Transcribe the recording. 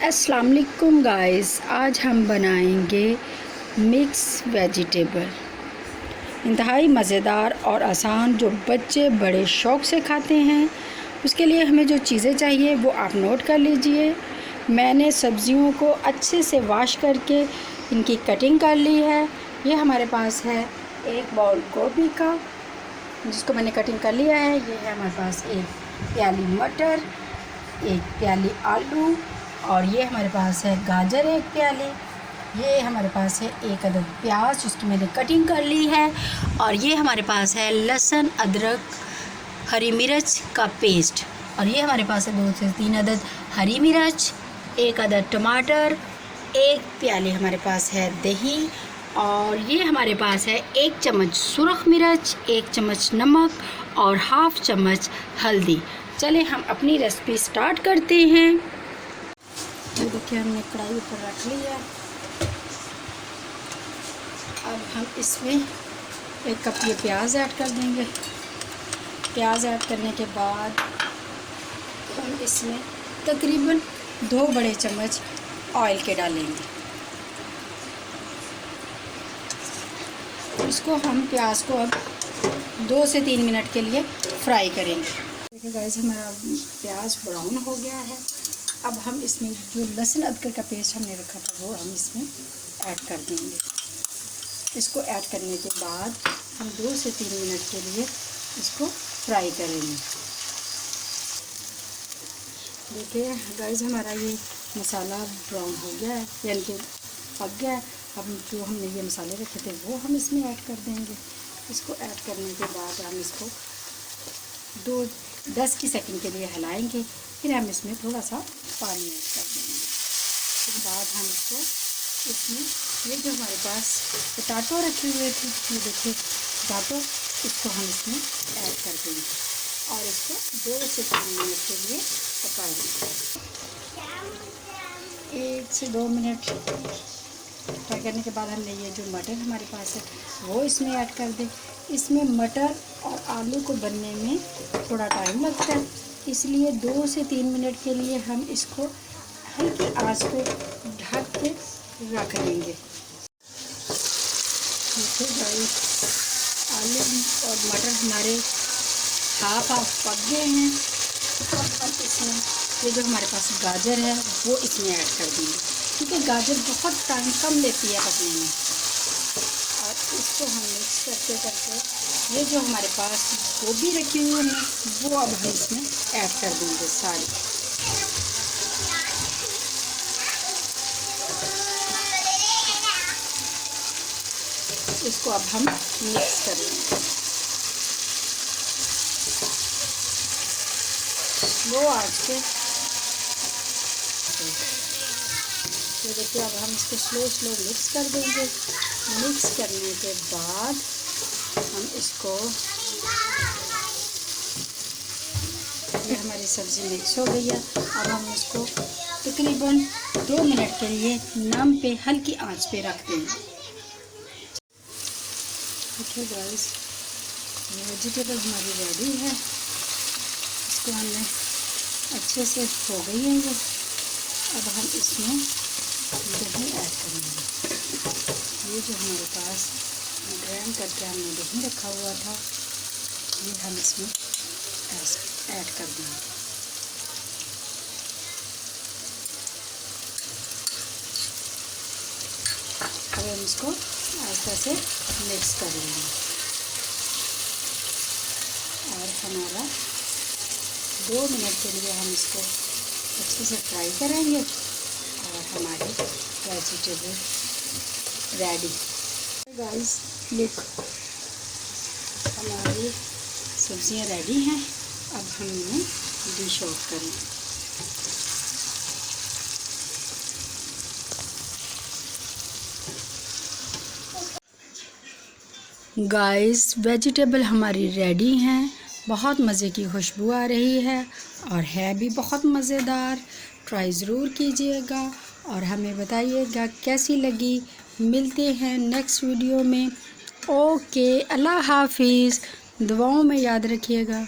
अस्सलाम वालेकुम गाइस, आज हम बनाएंगे मिक्स वेजिटेबल। इंतहाई मज़ेदार और आसान, जो बच्चे बड़े शौक़ से खाते हैं। उसके लिए हमें जो चीज़ें चाहिए वो आप नोट कर लीजिए। मैंने सब्ज़ियों को अच्छे से वॉश करके इनकी कटिंग कर ली है। ये हमारे पास है एक बाउल गोभी का, जिसको मैंने कटिंग कर लिया है। ये है हमारे पास एक प्याली मटर, एक प्याली आलू, और ये हमारे पास है गाजर एक प्याली। ये हमारे पास है एक अदद प्याज, जिसकी मैंने कटिंग कर ली है। और ये हमारे पास है लहसुन, अदरक, हरी मिर्च का पेस्ट। और ये हमारे पास है 2 से 3 अदद हरी मिर्च, एक अदद टमाटर, एक प्याली हमारे पास है दही, और ये हमारे पास है 1 चम्मच सुरख मिर्च, 1 चम्मच नमक और हाफ़ चम्मच हल्दी। चले हम अपनी रेसिपी स्टार्ट करते हैं। ये देखिए, हमने कढ़ाई ऊपर रख ली है। अब हम इसमें 1 कप ये प्याज ऐड कर देंगे। प्याज ऐड करने के बाद हम इसमें तकरीबन 2 बड़े चम्मच ऑयल के डालेंगे। इसको हम प्याज को अब 2 से 3 मिनट के लिए फ्राई करेंगे। देखिए गाइस, हमारा प्याज ब्राउन हो गया है। अब हम इसमें जो लहसुन अदरक का पेस्ट हमने रखा था वो हम इसमें ऐड कर देंगे। इसको ऐड करने के बाद हम 2 से 3 मिनट के लिए इसको फ्राई करेंगे। देखिए गाइस, हमारा ये मसाला ब्राउन हो गया है, यानी कि पक गया है। अब जो हमने ये मसाले रखे थे वो हम इसमें ऐड कर देंगे। इसको ऐड करने के बाद हम इसको 10 सेकंड के लिए हिलाएंगे। फिर हम इसमें थोड़ा सा पानी ऐड कर देंगे। उसके बाद हम इसमें ये जो हमारे पास पोटैटो रखे हुए थे, ये देखिए पोटैटो, इसको हम इसमें ऐड कर देंगे और इसको 2 से 3 मिनट के लिए पकाएंगे। 1 से 2 मिनट फ्राई करने के बाद हमने ये जो मटर हमारे पास है वो इसमें ऐड कर दें। इसमें मटर और आलू को बनने में थोड़ा टाइम लगता है, इसलिए 2 से 3 मिनट के लिए हम इसको हल्की आंच पे ढक के रख देंगे। देखिए गाइस, आलू और मटर हमारे हाफ पक गए हैं। अब हम इसमें ये जो हमारे पास गाजर है वो इसमें ऐड कर देंगे, क्योंकि गाजर बहुत टाइम कम लेती है पकने में। और इसको हम मिक्स करते करते ये जो हमारे पास गोभी रखी हुई है वो अब हम इसमें ऐड कर देंगे सारी। इसको अब हम मिक्स कर लेंगे। वो आज के तो देखिए, अब हम इसको स्लो मिक्स कर देंगे। मिक्स करने के बाद हम इसको, ये हमारी सब्ज़ी मिक्स हो गई है। अब हम इसको तकरीबन 2 मिनट के लिए नम पे हल्की आंच पे रख देंगे। देखिए गाइस, वेजिटेबल हमारी रेडी है। इसको हमने अच्छे से हो गई है ये। अब हम इसमें दही ऐड करेंगे। ये जो हमारे पास ग्राइंड करके हमने दही रखा हुआ था ये हम इसमें ऐड कर देंगे। अब हम इसको आहिस्ता से मिक्स कर लेंगे और हमारा 2 मिनट के लिए हम इसको अच्छे से फ्राई करेंगे और हमारी वेजिटेबल रेडी। गाइस, लुक, हमारी सब्जियां रेडी हैं। अब हम इन्हें डिश आउट करेंगे। गाइस, वेजिटेबल हमारी रेडी हैं। बहुत मज़े की खुशबू आ रही है और है भी बहुत मज़ेदार। ट्राई ज़रूर कीजिएगा और हमें बताइएगा कैसी लगी। मिलते हैं नेक्स्ट वीडियो में। ओके, अल्लाह हाफिज़। दुआओं में याद रखिएगा।